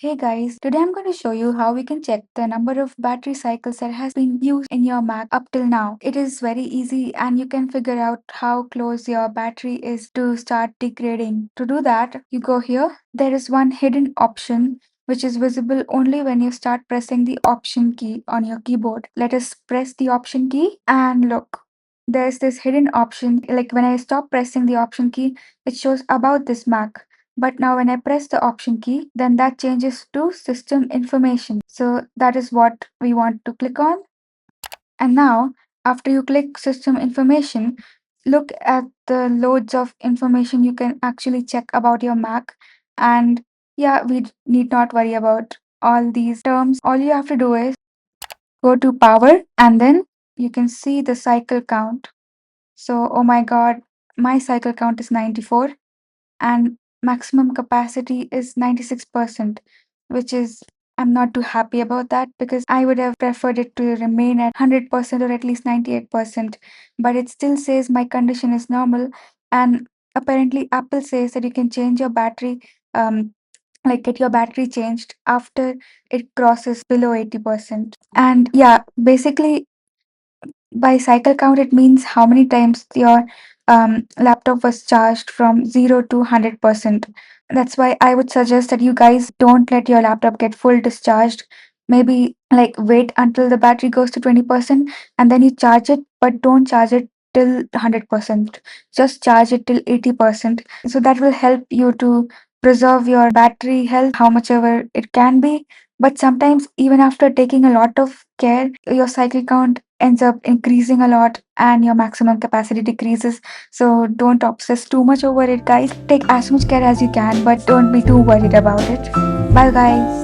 Hey guys, today I'm going to show you how we can check the number of battery cycles that has been used in your Mac up till now. It is very easy and you can figure out how close your battery is to start degrading. To do that, you go here. There is one hidden option which is visible only when you start pressing the option key on your keyboard. Let us press the option key and look. There's this hidden option. Like when I stop pressing the option key, it shows about this Mac. But now when I press the option key, then that changes to system information. So that is what we want to click on. And now after you click system information, look at the loads of information you can actually check about your Mac. And yeah, we need not worry about all these terms. All you have to do is go to power and then you can see the cycle count. So, oh my God, my cycle count is 94 and maximum capacity is 96%, which is I'm not too happy about that because I would have preferred it to remain at 100% or at least 98%. But it still says my condition is normal, and apparently Apple says that you can change your battery, like get your battery changed after it crosses below 80%. And yeah, basically by cycle count, it means how many times your laptop was charged from 0 to 100%. That's why I would suggest that you guys don't let your laptop get full discharged. Maybe like wait until the battery goes to 20% and then you charge it, but don't charge it till 100%. Just charge it till 80%. So that will help you to preserve your battery health how much ever it can be. But sometimes, even after taking a lot of care, your cycle count ends up increasing a lot and your maximum capacity decreases. So don't obsess too much over it, guys. Take as much care as you can, but don't be too worried about it. Bye, guys.